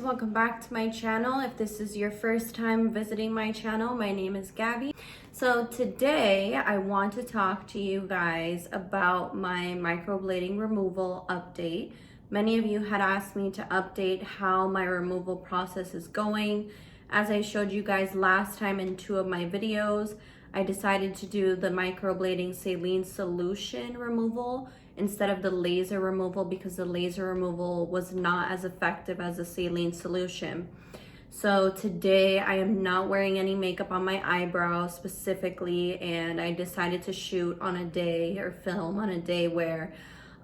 guys, welcome back to my channel. If this is your first time visiting my channel, my name is Gabby. So today I want to talk to you guys about my microblading removal update. Many of you had asked me to update how my removal process is going. As I showed you guys last time in two of my videos, I decided to do the Microblading Saline Solution Removal instead of the laser removal because the laser removal was not as effective as the saline solution. So today I am not wearing any makeup on my eyebrows specifically, and I decided to shoot on a day or film on a day where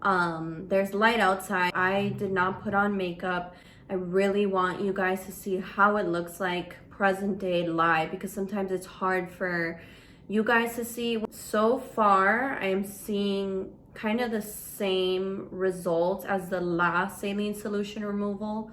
there's light outside. I did not put on makeup. I really want you guys to see how it looks like present day live because sometimes it's hard for you guys to see. So far I am seeing kind of the same results as the last saline solution removal.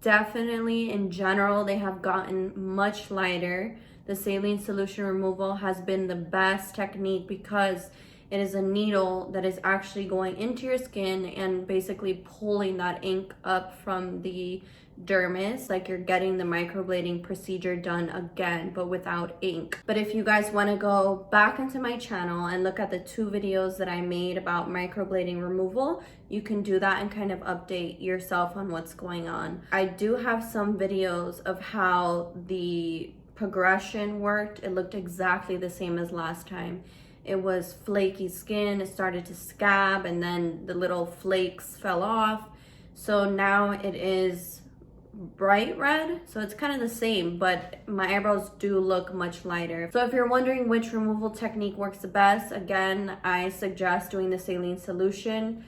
Definitely in general they have gotten much lighter. The saline solution removal has been the best technique because it is a needle that is actually going into your skin and basically pulling that ink up from the dermis, like you're getting the microblading procedure done again, but without ink. But if you guys want to go back into my channel and look at the two videos that I made about microblading removal, you can do that and kind of update yourself on what's going on. I do have some videos of how the progression worked. It looked exactly the same as last time. It was flaky skin, it started to scab, and then the little flakes fell off. So now it is bright red, so it's kind of the same, but my eyebrows do look much lighter. So if you're wondering which removal technique works the best, again, I suggest doing the saline solution.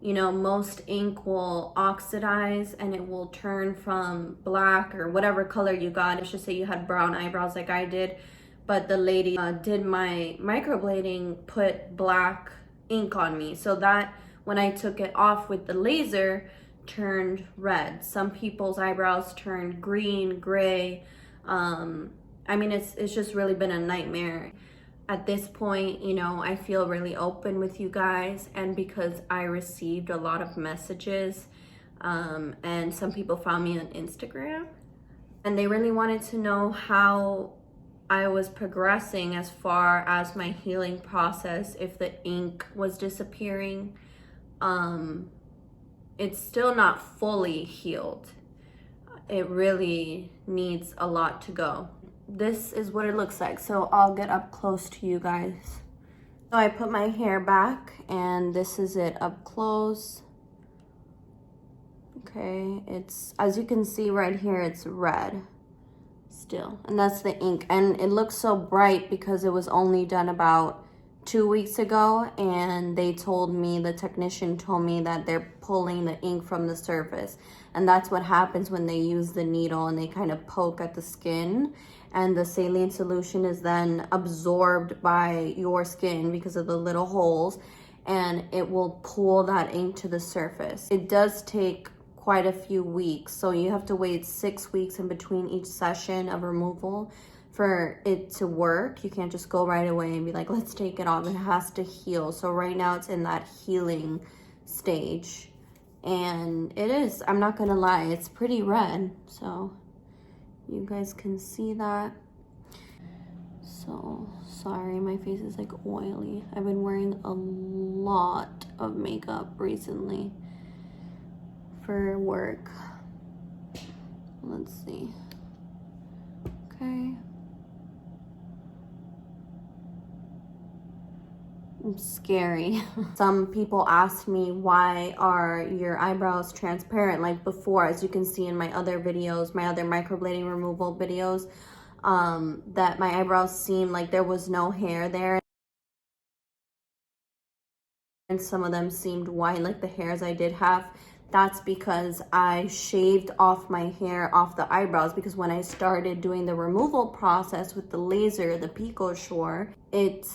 You know, most ink will oxidize and it will turn from black or whatever color you got. Let's just say you had brown eyebrows like I did, but the lady did my microblading, put black ink on me, so that when I took it off with the laser, turned red. Some people's eyebrows turned green, gray. I mean, it's just really been a nightmare. At this point, you know, I feel really open with you guys, and because I received a lot of messages, and some people found me on Instagram, and they really wanted to know how I was progressing as far as my healing process, if the ink was disappearing. It's still not fully healed. It really needs a lot to go. This is what it looks like. So I'll get up close to you guys. So I put my hair back and this is it up close. Okay, it's, as you can see right here, it's red still. And that's the ink. And it looks so bright because it was only done about 2 weeks ago, and they told me, the technician told me that they're pulling the ink from the surface, and that's what happens when they use the needle and they kind of poke at the skin, and the saline solution is then absorbed by your skin because of the little holes, and it will pull that ink to the surface. It does take quite a few weeks, so you have to wait 6 weeks in between each session of removal for it to work. You can't just go right away and be like, let's take it off. It has to heal. So right now it's in that healing stage, and it is, I'm not gonna lie, it's pretty red, so you guys can see that. So sorry, my face is like oily. I've been wearing a lot of makeup recently for work. Let's see. Okay. Scary. Some people asked me, why are your eyebrows transparent like before? As you can see in my other videos, my other microblading removal videos, that my eyebrows seemed like there was no hair there, and some of them seemed white like the hairs I did have. That's because I shaved off my hair off the eyebrows, because when I started doing the removal process with the laser, the Pico Shore, it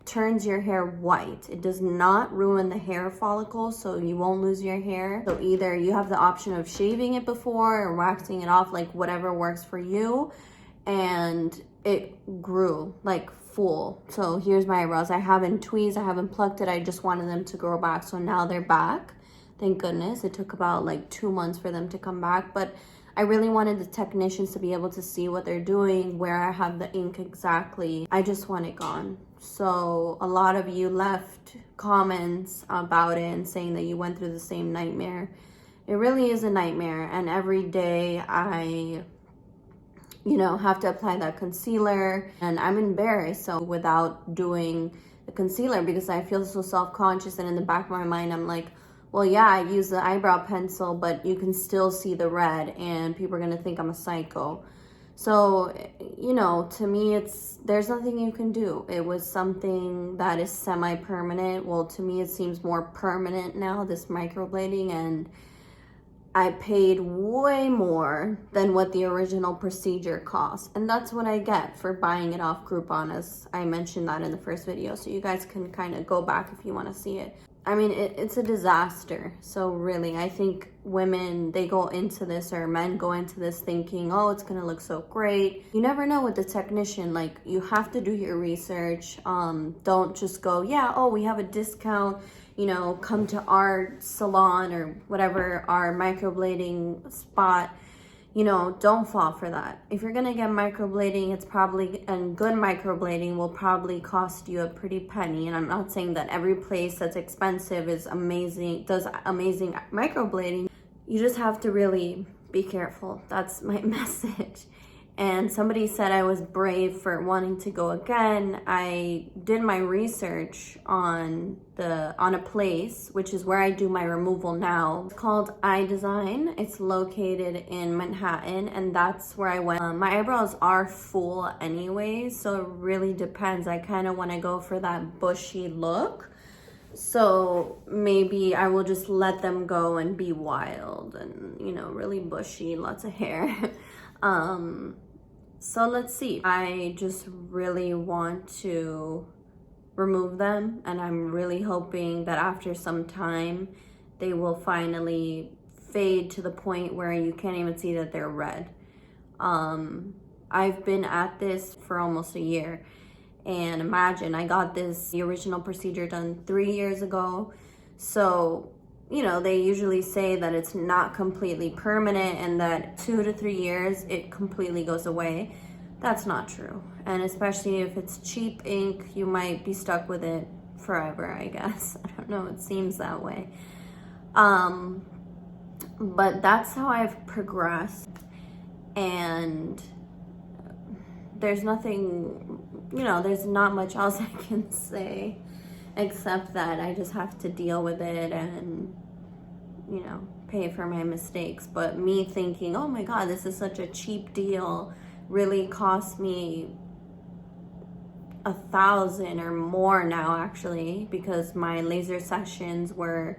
turns your hair white. It does not ruin the hair follicles, so you won't lose your hair. So either you have the option of shaving it before or waxing it off, like whatever works for you. And it grew like full. So here's my eyebrows. I haven't tweezed, I haven't plucked it. I just wanted them to grow back. So now they're back. Thank goodness. It took about like 2 months for them to come back, but I really wanted the technicians to be able to see what they're doing, where I have the ink exactly. I just want it gone. So a lot of you left comments about it and saying that you went through the same nightmare. It really is a nightmare, and every day I have to apply that concealer, and I'm embarrassed so without doing the concealer because I feel so self-conscious, and in the back of my mind I'm like, well, yeah, I use the eyebrow pencil, but you can still see the red and people are gonna think I'm a psycho. So, to me, there's nothing you can do. It was something that is semi-permanent. Well, to me, it seems more permanent now, this microblading, and I paid way more than what the original procedure cost. And that's what I get for buying it off Groupon, as I mentioned that in the first video. So you guys can kind of go back if you want to see it. I mean, it's a disaster. So really, I think women, they go into this, or men go into this thinking, oh, it's gonna look so great. You never know with the technician. Like, you have to do your research. Don't just go, yeah, oh, we have a discount, come to our salon or whatever, our microblading spot. Don't fall for that. If you're gonna get microblading, and good microblading will probably cost you a pretty penny. And I'm not saying that every place that's expensive is amazing, does amazing microblading. You just have to really be careful. That's my message. And somebody said I was brave for wanting to go again. I did my research on a place, which is where I do my removal now. It's called iDesign. It's located in Manhattan, and that's where I went. My eyebrows are full anyways, so it really depends. I kind of want to go for that bushy look. So maybe I will just let them go and be wild and, really bushy, lots of hair. So let's see. I just really want to remove them, and I'm really hoping that after some time they will finally fade to the point where you can't even see that they're red. I've been at this for almost a year, and imagine I got the original procedure done 3 years ago. So they usually say that it's not completely permanent and that 2 to 3 years it completely goes away. That's not true. And especially if it's cheap ink, you might be stuck with it forever, I guess. I don't know, it seems that way. But that's how I've progressed. And there's nothing, there's not much else I can say except that I just have to deal with it and, pay for my mistakes. But me thinking, oh my God, this is such a cheap deal, really cost me $1,000 or more now, actually, because my laser sessions were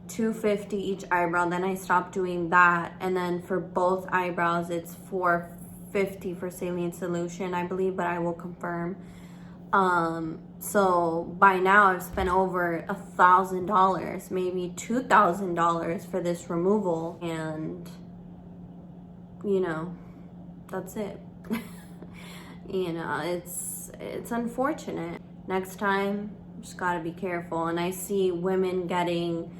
$250 each eyebrow. Then I stopped doing that, and then for both eyebrows it's $450 for Saline Solution, I believe, but I will confirm. So by now I've spent over $1,000, maybe $2,000 for this removal, and that's it. It's unfortunate. Next time, just gotta be careful. And I see women getting,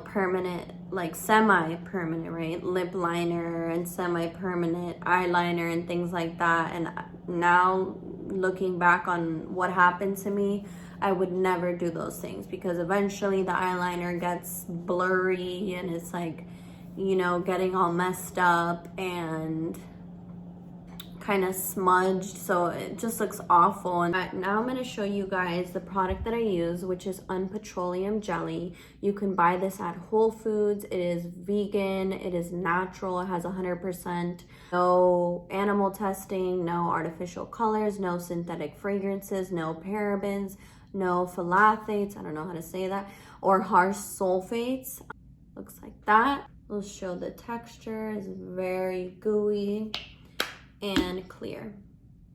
permanent, like semi-permanent, right? Lip liner and semi-permanent eyeliner and things like that. And now, looking back on what happened to me, I would never do those things, because eventually the eyeliner gets blurry and it's like, getting all messed up and kind of smudged, so it just looks awful. And now I'm going to show you guys the product that I use, which is Unpatrolled Jelly. You can buy this at Whole Foods. It is vegan, it is natural, it has 100% no animal testing, no artificial colors, no synthetic fragrances, no parabens, no phthalates, I don't know how to say that, or harsh sulfates. Looks like that. We'll show the texture. It's very gooey and clear.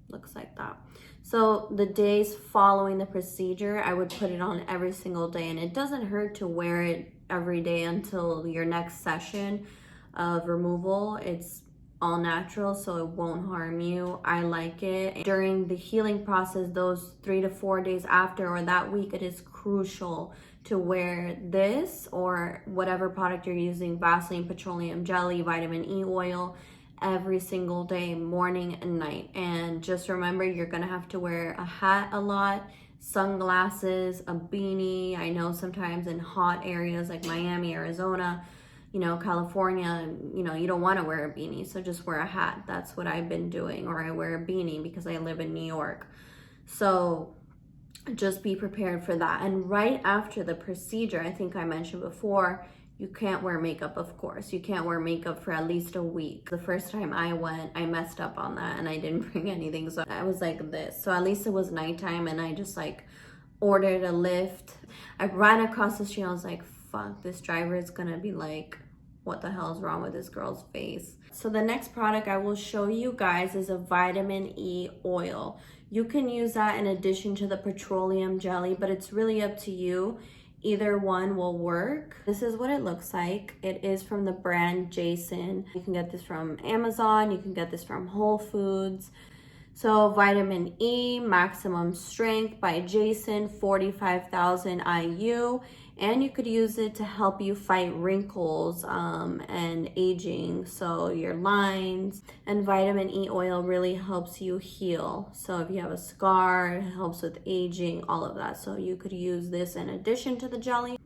Looks like that. So the days following the procedure, I would put it on every single day, and it doesn't hurt to wear it every day until your next session of removal. It's all natural, so it won't harm you. I like it. During the healing process, those 3 to 4 days after, or that week, it is crucial to wear this or whatever product you're using, Vaseline petroleum jelly, vitamin E oil, every single day, morning and night. And just remember, you're gonna have to wear a hat a lot, sunglasses, a beanie. I know sometimes in hot areas like Miami, Arizona, California, you don't want to wear a beanie, so just wear a hat. That's what I've been doing, or I wear a beanie because I live in New York. So just be prepared for that. And right after the procedure, I think I mentioned before, you can't wear makeup, of course. You can't wear makeup for at least a week. The first time I went, I messed up on that and I didn't bring anything, so I was like this. So at least it was nighttime and I just like ordered a Lyft. I ran across the street, I was like, fuck, this driver is gonna be like, what the hell is wrong with this girl's face? So the next product I will show you guys is a vitamin E oil. You can use that in addition to the petroleum jelly, but it's really up to you. Either one will work. This is what it looks like. It is from the brand Jason. You can get this from Amazon. You can get this from Whole Foods. So vitamin E, maximum strength by Jason, 45,000 IU. And you could use it to help you fight wrinkles and aging, so your lines. And vitamin E oil really helps you heal. So if you have a scar, it helps with aging, all of that. So you could use this in addition to the jelly.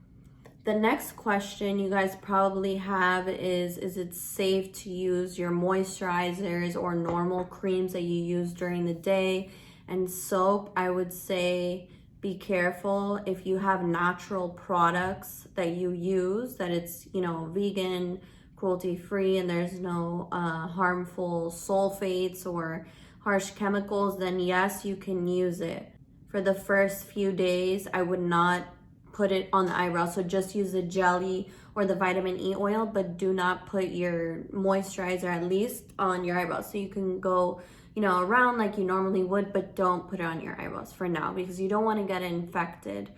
The next question you guys probably have is it safe to use your moisturizers or normal creams that you use during the day? And soap, I would say, be careful if you have natural products that you use, that it's, vegan, cruelty-free, and there's no harmful sulfates or harsh chemicals, then yes, you can use it. For the first few days, I would not put it on the eyebrows, so just use the jelly or the vitamin E oil, but do not put your moisturizer at least on your eyebrows. So you can go around like you normally would, but don't put it on your eyebrows for now because you don't want to get infected.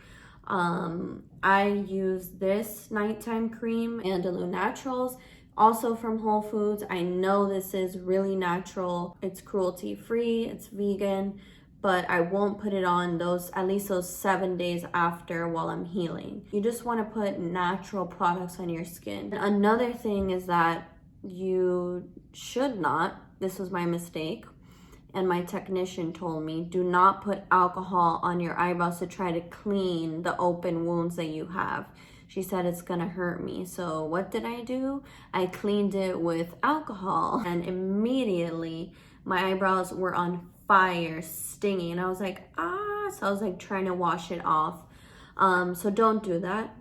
I use this nighttime cream, Andalou Naturals, also from Whole Foods. I know this is really natural. It's cruelty free, it's vegan, but I won't put it on at least those 7 days after while I'm healing. You just want to put natural products on your skin. Another thing is that you should not, this was my mistake, and my technician told me, do not put alcohol on your eyebrows to try to clean the open wounds that you have. She said it's gonna hurt me. So what did I do? I cleaned it with alcohol and immediately my eyebrows were on fire, stinging. And I was like, ah, so I was like trying to wash it off. So don't do that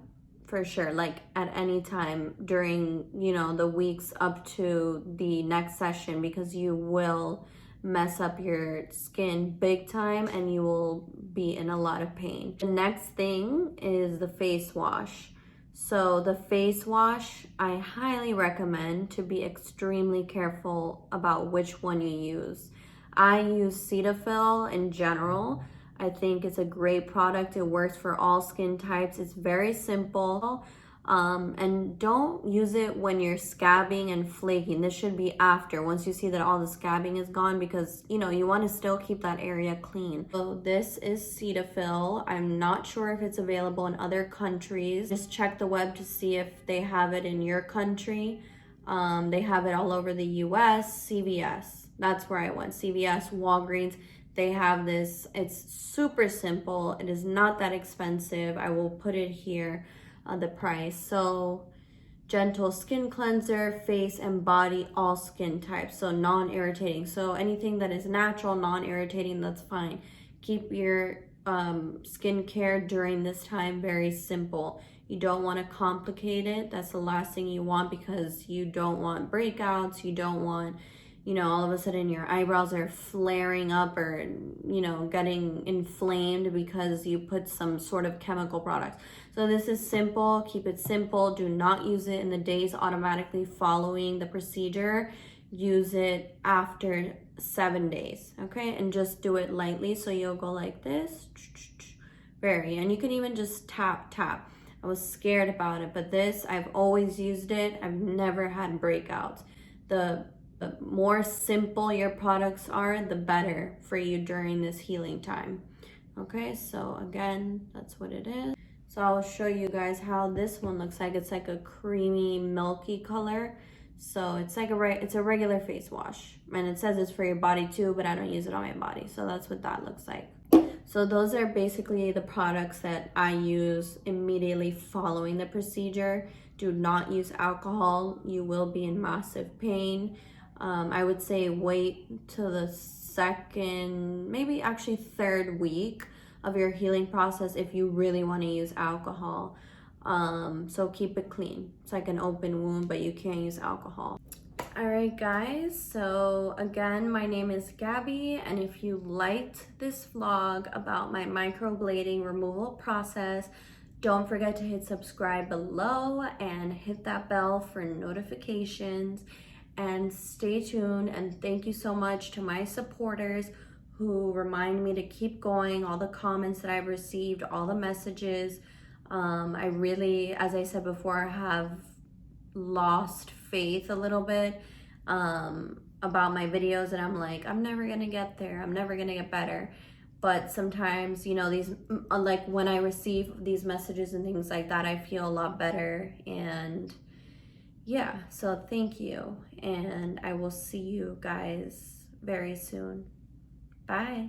for sure. Like at any time during, the weeks up to the next session, because you will mess up your skin big time and you will be in a lot of pain. The next thing is the face wash. So the face wash, I highly recommend to be extremely careful about which one you use. I use Cetaphil in general. I think it's a great product. It works for all skin types. It's very simple. And don't use it when you're scabbing and flaking. This should be after, once you see that all the scabbing is gone, because you want to still keep that area clean. So this is Cetaphil. I'm not sure if it's available in other countries. Just check the web to see if they have it in your country. They have it all over the US, CVS. That's where I went. CVS, Walgreens. They have this. It's super simple. It is not that expensive. I will put it here. The price. So gentle skin cleanser, face and body, all skin types, so non-irritating. So anything that is natural, non-irritating, that's fine. Keep your skincare during this time very simple. You don't want to complicate it. That's the last thing you want, because you don't want breakouts. You don't want all of a sudden your eyebrows are flaring up or, getting inflamed because you put some sort of chemical product. So this is simple. Keep it simple. Do not use it in the days automatically following the procedure. Use it after 7 days, okay? And just do it lightly. So you'll go like this, and you can even just tap. I was scared about it, but this, I've always used it. I've never had breakouts. The more simple your products are, the better for you during this healing time. Okay, so again, that's what it is. So I'll show you guys how this one looks like. It's like a creamy, milky color. So it's like it's a regular face wash. And it says it's for your body too, but I don't use it on my body. So that's what that looks like. So those are basically the products that I use immediately following the procedure. Do not use alcohol. You will be in massive pain. I would say wait till the second, maybe actually third week of your healing process if you really want to use alcohol. So keep it clean. It's like an open wound, but you can't use alcohol. All right, guys, so again, my name is Gabby, and if you liked this vlog about my microblading removal process, don't forget to hit subscribe below and hit that bell for notifications, and stay tuned. And thank you so much to my supporters who remind me to keep going, all the comments that I've received, all the messages. I really, as I said before, have lost faith a little bit about my videos, and I'm like, I'm never gonna get there, I'm never gonna get better. But sometimes, you know, these, like when I receive these messages and things like that, I feel a lot better. And yeah, so thank you, and I will see you guys very soon. Bye.